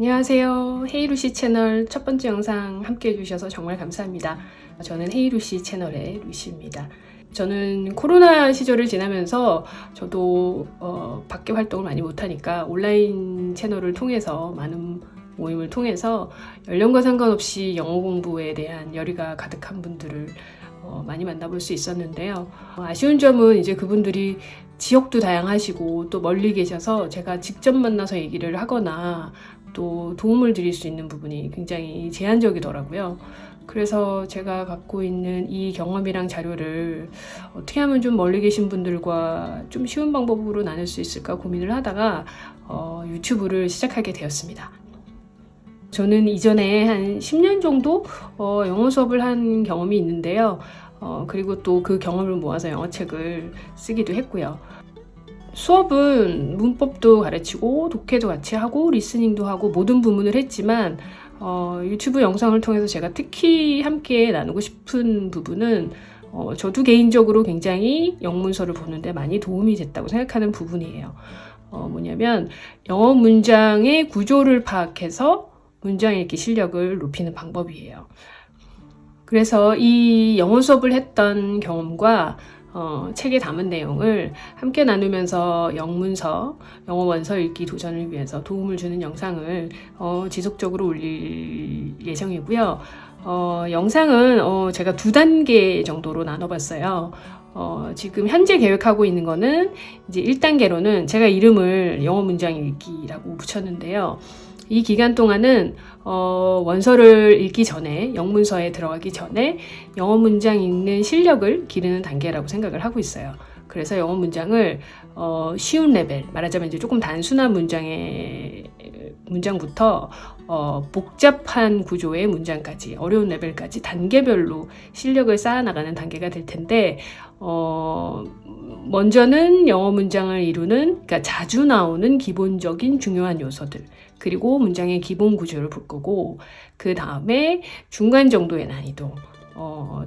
안녕하세요. 헤이루시 채널 첫 번째 영상 함께 해주셔서 정말 감사합니다. 저는 헤이루시 채널의 루시입니다. 저는 코로나 시절을 지나면서 저도 밖에 활동을 많이 못하니까 온라인 채널을 통해서 많은 모임을 통해서 연령과 상관없이 영어 공부에 대한 열의가 가득한 분들을 많이 만나볼 수 있었는데요. 아쉬운 점은 이제 그분들이 지역도 다양하시고 또 멀리 계셔서 제가 직접 만나서 얘기를 하거나 또 도움을 드릴 수 있는 부분이 굉장히 제한적이더라고요. 그래서 제가 갖고 있는 이 경험이랑 자료를 어떻게 하면 좀 멀리 계신 분들과 좀 쉬운 방법으로 나눌 수 있을까 고민을 하다가 유튜브를 시작하게 되었습니다. 저는 이전에 한 10년 정도 영어 수업을 한 경험이 있는데요. 그리고 또 그 경험을 모아서 영어책을 쓰기도 했고요. 수업은 문법도 가르치고 독해도 같이 하고 리스닝도 하고 모든 부문을 했지만 유튜브 영상을 통해서 제가 특히 함께 나누고 싶은 부분은 저도 개인적으로 굉장히 영문서를 보는데 많이 도움이 됐다고 생각하는 부분이에요. 뭐냐면 영어 문장의 구조를 파악해서 문장 읽기 실력을 높이는 방법이에요. 그래서 이 영어 수업을 했던 경험과 책에 담은 내용을 함께 나누면서 영문서, 영어 원서 읽기 도전을 위해서 도움을 주는 영상을 지속적으로 올릴 예정이고요. 영상은 제가 2단계 정도로 나눠봤어요. 지금 현재 계획하고 있는 거는 이제 1단계로는 제가 이름을 영어 문장 읽기라고 붙였는데요. 이 기간 동안은 원서를 읽기 전에 영문서에 들어가기 전에 영어 문장 읽는 실력을 기르는 단계라고 생각을 하고 있어요. 그래서 영어 문장을 쉬운 레벨, 말하자면 이제 조금 단순한 문장부터 복잡한 구조의 문장까지 어려운 레벨까지 단계별로 실력을 쌓아나가는 단계가 될 텐데 먼저는 영어 문장을 이루는 그러니까 자주 나오는 기본적인 중요한 요소들 그리고 문장의 기본 구조를 볼 거고 그 다음에 중간 정도의 난이도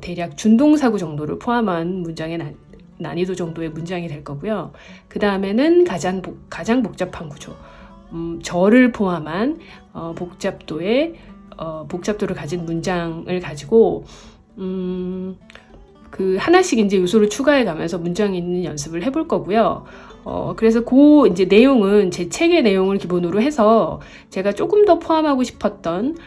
대략 준동사구 정도를 포함한 문장의 난이도 정도의 문장이 될 거고요. 그 다음에는 가장 복잡한 구조 절을 포함한 복잡도를 가진 문장을 가지고 그 하나씩 이제 요소를 추가해 가면서 문장 읽는 연습을 해볼 거고요. 그래서 그 이제 내용은 제 책의 내용을 기본으로 해서 제가 조금 더 포함하고 싶었던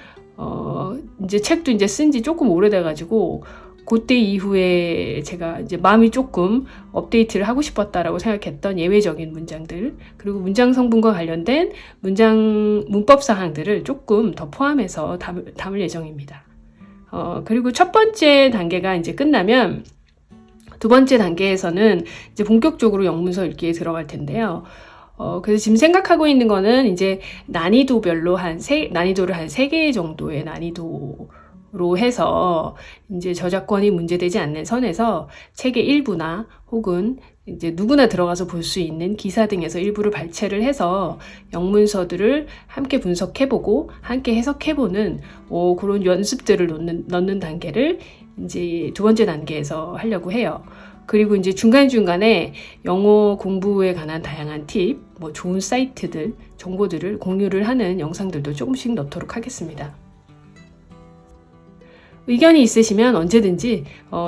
이제 책도 이제 쓴 지 조금 오래돼가지고 그때 이후에 제가 이제 마음이 조금 업데이트를 하고 싶었다라고 생각했던 예외적인 문장들 그리고 문장 성분과 관련된 문법 사항들을 조금 더 포함해서 담을 예정입니다. 그리고 첫 번째 단계가 이제 끝나면 두 번째 단계에서는 이제 본격적으로 영문서 읽기에 들어갈 텐데요. 그래서 지금 생각하고 있는 거는 이제 난이도별로 난이도를 한 3개 정도의 난이도로 해서 이제 저작권이 문제되지 않는 선에서 책의 일부나 혹은 이제 누구나 들어가서 볼 수 있는 기사 등에서 일부를 발췌를 해서 영문서들을 함께 분석해보고 함께 해석해보는 그런 연습들을 넣는 단계를 이제 두 번째 단계에서 하려고 해요. 그리고 이제 중간중간에 영어 공부에 관한 다양한 팁, 좋은 사이트들, 정보들을 공유를 하는 영상들도 조금씩 넣도록 하겠습니다. 의견이 있으시면 언제든지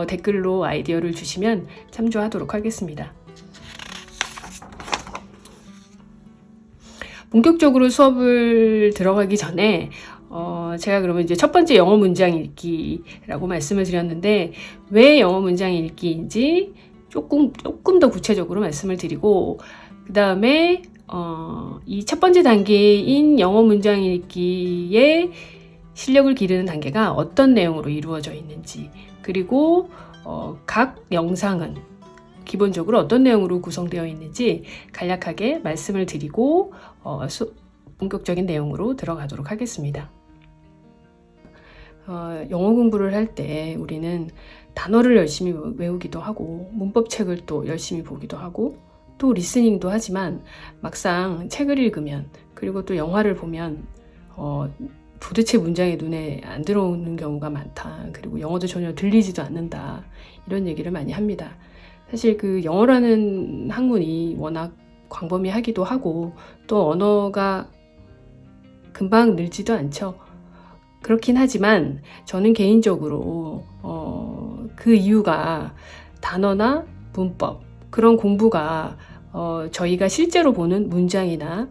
댓글로 아이디어를 주시면 참조하도록 하겠습니다. 본격적으로 수업을 들어가기 전에 제가 그러면 이제 첫 번째 영어 문장 읽기라고 말씀을 드렸는데 왜 영어 문장 읽기인지 조금 더 구체적으로 말씀을 드리고 그 다음에 이 첫 번째 단계인 영어 문장 읽기의 실력을 기르는 단계가 어떤 내용으로 이루어져 있는지 그리고 각 영상은 기본적으로 어떤 내용으로 구성되어 있는지 간략하게 말씀을 드리고 본격적인 내용으로 들어가도록 하겠습니다. 영어 공부를 할 때 우리는 단어를 열심히 외우기도 하고 문법책을 또 열심히 보기도 하고 또 리스닝도 하지만 막상 책을 읽으면 그리고 또 영화를 보면 도대체 문장이 눈에 안 들어오는 경우가 많다. 그리고 영어도 전혀 들리지도 않는다. 이런 얘기를 많이 합니다. 사실 그 영어라는 학문이 워낙 광범위하기도 하고 또 언어가 금방 늘지도 않죠. 그렇긴 하지만 저는 개인적으로 그 이유가 단어나 문법 그런 공부가 저희가 실제로 보는 문장이나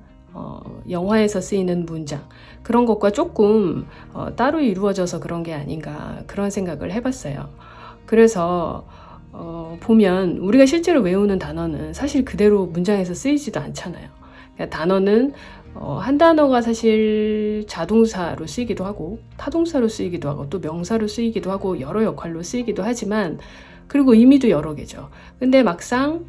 영화에서 쓰이는 문장 그런 것과 조금 따로 이루어져서 그런 게 아닌가 그런 생각을 해봤어요. 그래서 보면 우리가 실제로 외우는 단어는 사실 그대로 문장에서 쓰이지도 않잖아요. 그러니까 단어는 한 단어가 사실 자동사로 쓰이기도 하고 타동사로 쓰이기도 하고 또 명사로 쓰이기도 하고 여러 역할로 쓰이기도 하지만 그리고 의미도 여러 개죠. 근데 막상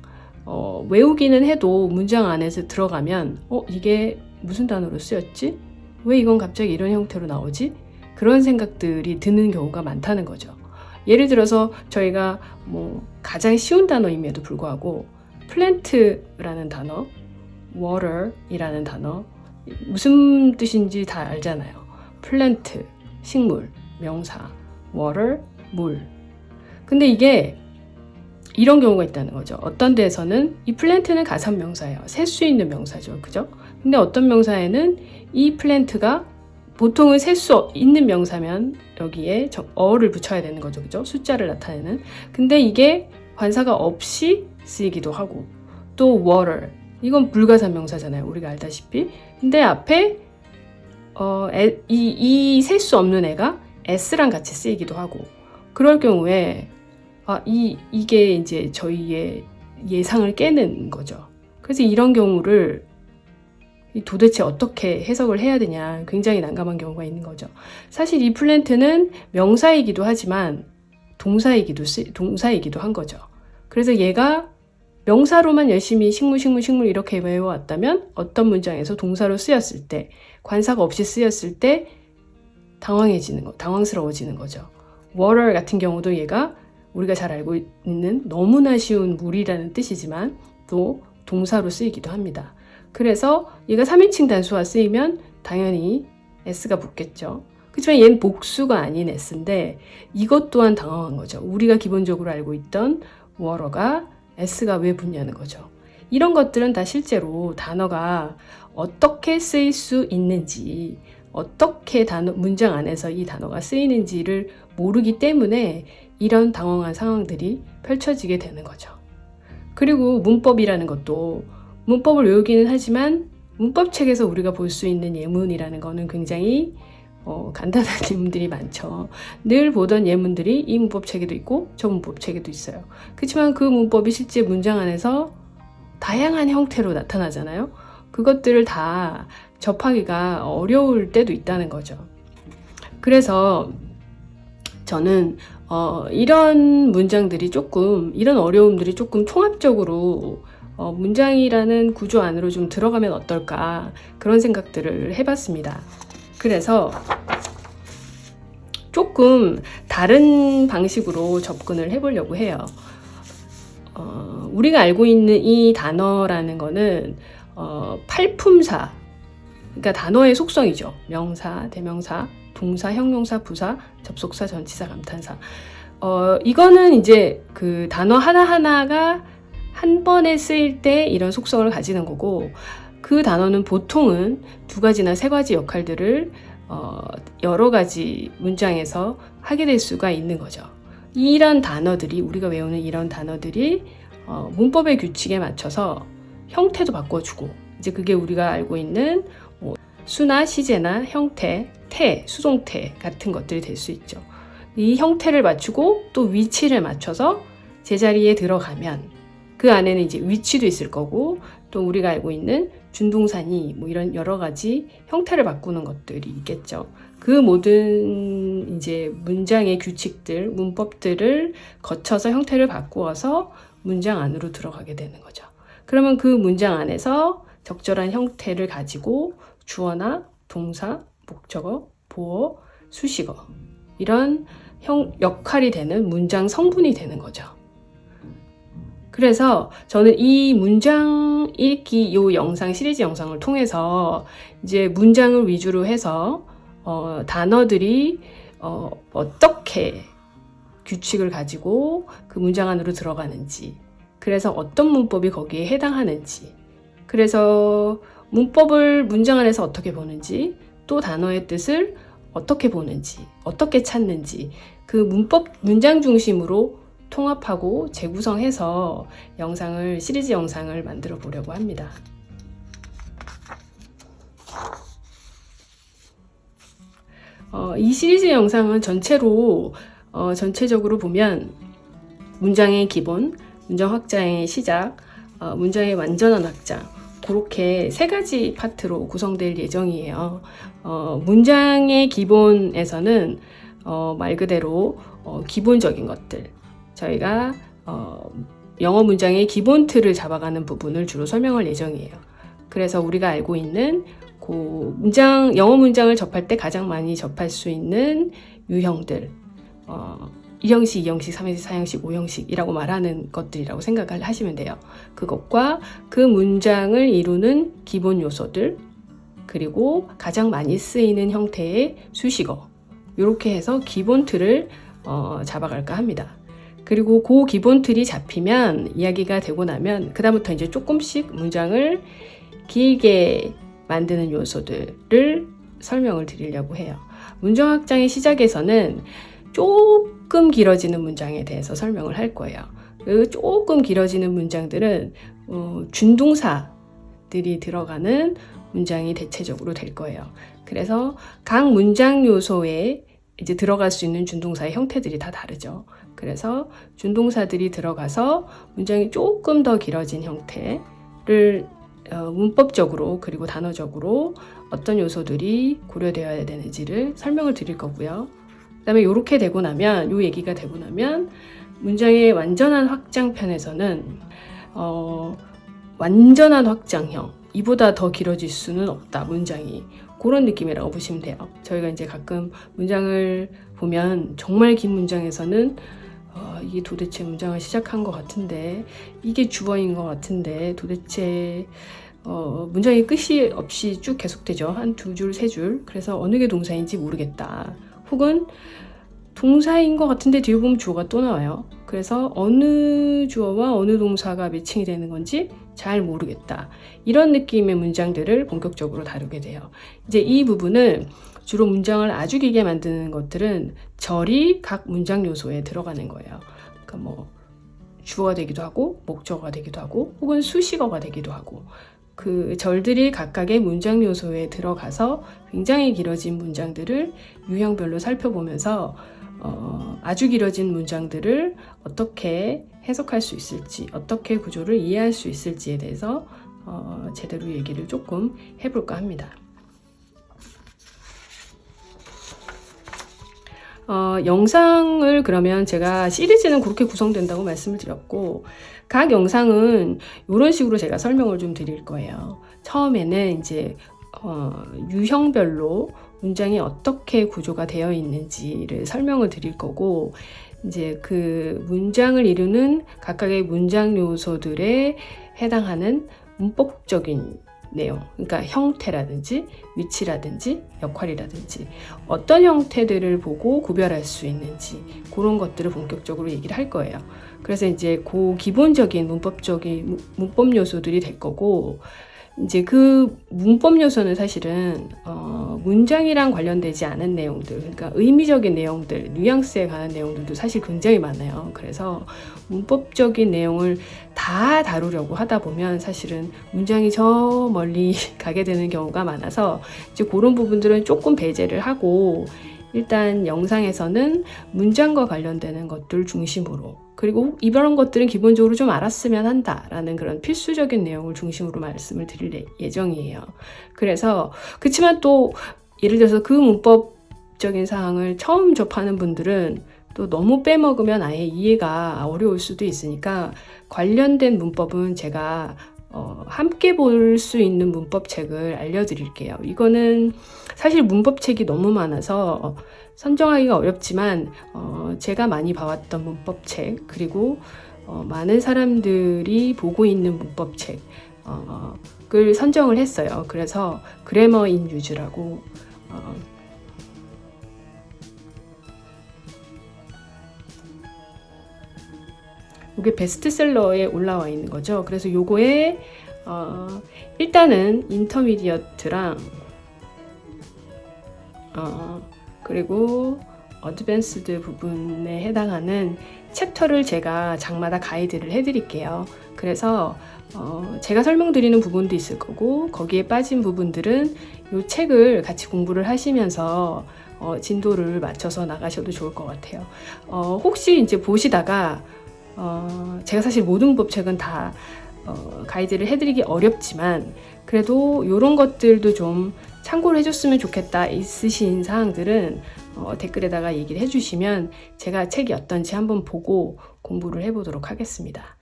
외우기는 해도 문장 안에서 들어가면 이게 무슨 단어로 쓰였지? 왜 이건 갑자기 이런 형태로 나오지? 그런 생각들이 드는 경우가 많다는 거죠. 예를 들어서 저희가 가장 쉬운 단어임에도 불구하고 플랜트라는 단어, water이라는 단어 무슨 뜻인지 다 알잖아요. 플랜트, 식물, 명사, water, 물. 근데 이게 이런 경우가 있다는 거죠. 어떤 데에서는 이 플랜트는 가산명사예요. 셀 수 있는 명사죠. 그죠? 근데 어떤 명사에는 이 플랜트가 보통은 셀 수 있는 명사면 여기에 어를 붙여야 되는 거죠. 그죠? 숫자를 나타내는. 근데 이게 관사가 없이 쓰이기도 하고 또 water. 이건 불가산 명사잖아요. 우리가 알다시피. 근데 앞에 이 셀 수 없는 애가 s랑 같이 쓰이기도 하고 그럴 경우에 이게 이제 저희의 예상을 깨는 거죠. 그래서 이런 경우를 도대체 어떻게 해석을 해야 되냐 굉장히 난감한 경우가 있는 거죠. 사실 이 플랜트는 명사이기도 하지만 동사이기도 한 거죠. 그래서 얘가 명사로만 열심히 식물 이렇게 외워왔다면 어떤 문장에서 동사로 쓰였을 때 관사가 없이 쓰였을 때 당황스러워지는 거죠. water 같은 경우도 얘가 우리가 잘 알고 있는 너무나 쉬운 물이라는 뜻이지만 또 동사로 쓰이기도 합니다. 그래서 얘가 3인칭 단수화 쓰이면 당연히 s가 붙겠죠. 그렇지만 얘는 복수가 아닌 s인데 이것 또한 당황한 거죠. 우리가 기본적으로 알고 있던 water가 s가 왜 붙냐는 거죠. 이런 것들은 다 실제로 단어가 어떻게 쓰일 수 있는지 어떻게 문장 안에서 이 단어가 쓰이는지를 모르기 때문에 이런 당황한 상황들이 펼쳐지게 되는 거죠. 그리고 문법이라는 것도 문법을 외우기는 하지만 문법책에서 우리가 볼 수 있는 예문이라는 거는 굉장히 간단한 예문들이 많죠. 늘 보던 예문들이 이 문법책에도 있고 저 문법책에도 있어요. 그렇지만 그 문법이 실제 문장 안에서 다양한 형태로 나타나잖아요. 그것들을 다 접하기가 어려울 때도 있다는 거죠. 그래서 저는 이런 문장들이 이런 어려움들이 조금 통합적으로 문장이라는 구조 안으로 좀 들어가면 어떨까 그런 생각들을 해봤습니다. 그래서 조금 다른 방식으로 접근을 해보려고 해요. 우리가 알고 있는 이 단어라는 거는 팔품사, 그러니까 단어의 속성이죠. 명사, 대명사, 동사, 형용사, 부사, 접속사, 전치사, 감탄사. 이거는 이제 그 단어 하나하나가 한 번에 쓰일 때 이런 속성을 가지는 거고 그 단어는 보통은 2가지나 3가지 역할들을 여러 가지 문장에서 하게 될 수가 있는 거죠. 이런 단어들이 우리가 외우는 이런 단어들이 문법의 규칙에 맞춰서 형태도 바꿔주고 이제 그게 우리가 알고 있는 수나 시제나 형태, 태, 수동태 같은 것들이 될 수 있죠. 이 형태를 맞추고 또 위치를 맞춰서 제자리에 들어가면 그 안에는 이제 위치도 있을 거고 또 우리가 알고 있는 준동사니 이런 여러 가지 형태를 바꾸는 것들이 있겠죠. 그 모든 이제 문장의 규칙들, 문법들을 거쳐서 형태를 바꾸어서 문장 안으로 들어가게 되는 거죠. 그러면 그 문장 안에서 적절한 형태를 가지고 주어나 동사, 목적어, 보어, 수식어 이런 역할이 되는 문장 성분이 되는 거죠. 그래서 저는 이 문장 읽기 요 영상 시리즈 영상을 통해서 이제 문장을 위주로 해서 단어들이 어떻게 규칙을 가지고 그 문장 안으로 들어가는지 그래서 어떤 문법이 거기에 해당하는지 그래서 문법을 문장 안에서 어떻게 보는지 또 단어의 뜻을 어떻게 보는지, 어떻게 찾는지 그 문장 중심으로 통합하고 재구성해서 시리즈 영상을 만들어 보려고 합니다. 이 시리즈 영상은 전체적으로 보면 문장의 기본, 문장 확장의 시작, 문장의 완전한 확장, 그렇게 세 가지 파트로 구성될 예정이에요. 문장의 기본에서는 말 그대로 기본적인 것들, 저희가 영어 문장의 기본 틀을 잡아가는 부분을 주로 설명할 예정이에요. 그래서 우리가 알고 있는 영어 문장을 접할 때 가장 많이 접할 수 있는 유형들, 1형식, 2형식, 3형식, 4형식, 5형식이라고 말하는 것들이라고 생각을 하시면 돼요. 그것과 그 문장을 이루는 기본 요소들, 그리고 가장 많이 쓰이는 형태의 수식어, 이렇게 해서 기본 틀을 잡아갈까 합니다. 그리고 그 기본 틀이 잡히면, 이야기가 되고 나면 그 다음부터 이제 조금씩 문장을 길게 만드는 요소들을 설명을 드리려고 해요. 문장 확장의 시작에서는 조금 길어지는 문장에 대해서 설명을 할 거예요. 그 조금 길어지는 문장들은 준동사들이 들어가는 문장이 대체적으로 될 거예요. 그래서 각 문장 요소에 이제 들어갈 수 있는 준동사의 형태들이 다 다르죠. 그래서 준동사들이 들어가서 문장이 조금 더 길어진 형태를 문법적으로 그리고 단어적으로 어떤 요소들이 고려되어야 되는지를 설명을 드릴 거고요. 그 다음에 이렇게 되고 나면, 이 얘기가 되고 나면 문장의 완전한 확장편에서는 완전한 확장형, 이보다 더 길어질 수는 없다, 문장이. 그런 느낌이라고 보시면 돼요. 저희가 이제 가끔 문장을 보면 정말 긴 문장에서는 이게 도대체 문장을 시작한 것 같은데, 이게 주어인 것 같은데, 도대체 문장이 끝이 없이 쭉 계속되죠. 한 2줄, 3줄. 그래서 어느 게 동사인지 모르겠다. 혹은 동사인 것 같은데 뒤에 보면 주어가 또 나와요. 그래서 어느 주어와 어느 동사가 매칭이 되는 건지 잘 모르겠다. 이런 느낌의 문장들을 본격적으로 다루게 돼요. 이제 이 부분을 주로 문장을 아주 길게 만드는 것들은 절이 각 문장 요소에 들어가는 거예요. 그러니까 주어가 되기도 하고, 목적어가 되기도 하고, 혹은 수식어가 되기도 하고, 그 절들이 각각의 문장 요소에 들어가서 굉장히 길어진 문장들을 유형별로 살펴보면서 아주 길어진 문장들을 어떻게 해석할 수 있을지, 어떻게 구조를 이해할 수 있을지에 대해서 제대로 얘기를 조금 해볼까 합니다. 영상을 그러면 제가 시리즈는 그렇게 구성된다고 말씀을 드렸고, 각 영상은 이런 식으로 제가 설명을 좀 드릴 거예요. 처음에는 이제 유형별로 문장이 어떻게 구조가 되어 있는지를 설명을 드릴 거고, 이제 그 문장을 이루는 각각의 문장 요소들에 해당하는 문법적인 내용, 그러니까 형태라든지 위치라든지 역할이라든지 어떤 형태들을 보고 구별할 수 있는지, 그런 것들을 본격적으로 얘기를 할 거예요. 그래서 이제 그 기본적인 문법 요소들이 될 거고, 이제 그 문법 요소는 사실은 문장이랑 관련되지 않은 내용들, 그러니까 의미적인 내용들, 뉘앙스에 관한 내용들도 사실 굉장히 많아요. 그래서 문법적인 내용을 다 다루려고 하다 보면 사실은 문장이 저 멀리 가게 되는 경우가 많아서, 이제 그런 부분들은 조금 배제를 하고, 일단 영상에서는 문장과 관련되는 것들 중심으로, 그리고 이런 것들은 기본적으로 좀 알았으면 한다라는 그런 필수적인 내용을 중심으로 말씀을 드릴 예정이에요. 그래서 그렇지만 또 예를 들어서 그 문법적인 사항을 처음 접하는 분들은 또 너무 빼먹으면 아예 이해가 어려울 수도 있으니까, 관련된 문법은 제가 함께 볼 수 있는 문법책을 알려드릴게요. 이거는 사실 문법책이 너무 많아서 선정하기가 어렵지만 제가 많이 봐왔던 문법책, 그리고 많은 사람들이 보고 있는 문법책을 선정을 했어요. 그래서 그래머 인 유즈라고 이게 베스트셀러에 올라와 있는 거죠. 그래서 요거에 일단은 인터미디어트랑 그리고 어드밴스드 부분에 해당하는 챕터를 제가 장마다 가이드를 해드릴게요. 그래서 제가 설명드리는 부분도 있을 거고 거기에 빠진 부분들은 이 책을 같이 공부를 하시면서 진도를 맞춰서 나가셔도 좋을 것 같아요. 혹시 이제 보시다가 제가 사실 모든 법책은 다 가이드를 해드리기 어렵지만 그래도 이런 것들도 좀 참고를 해줬으면 좋겠다 있으신 사항들은 댓글에다가 얘기를 해주시면 제가 책이 어떤지 한번 보고 공부를 해보도록 하겠습니다.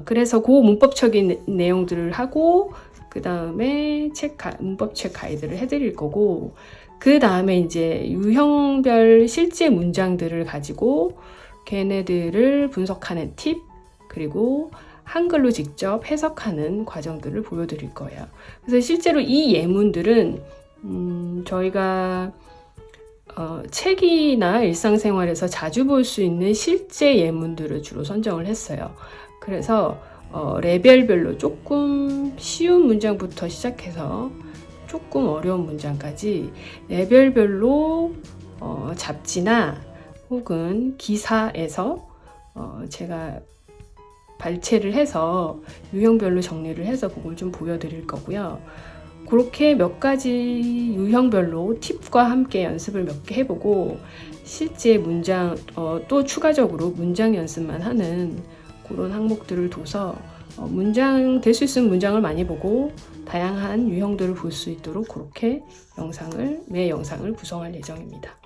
그래서 그 문법적인 내용들을 하고 그 다음에 문법책 가이드를 해드릴 거고 그 다음에 이제 유형별 실제 문장들을 가지고 걔네들을 분석하는 팁 그리고 한글로 직접 해석하는 과정들을 보여드릴 거예요. 그래서 실제로 이 예문들은 저희가 책이나 일상생활에서 자주 볼 수 있는 실제 예문들을 주로 선정을 했어요. 그래서 레벨별로 조금 쉬운 문장부터 시작해서 조금 어려운 문장까지 레벨별로 잡지나 혹은 기사에서 제가 발췌를 해서 유형별로 정리를 해서 그걸 좀 보여드릴 거고요. 그렇게 몇 가지 유형별로 팁과 함께 연습을 몇 개 해보고 실제 문장 또 추가적으로 문장 연습만 하는 그런 항목들을 둬서 문장 될 수 있으면 문장을 많이 보고 다양한 유형들을 볼 수 있도록 그렇게 매 영상을 구성할 예정입니다.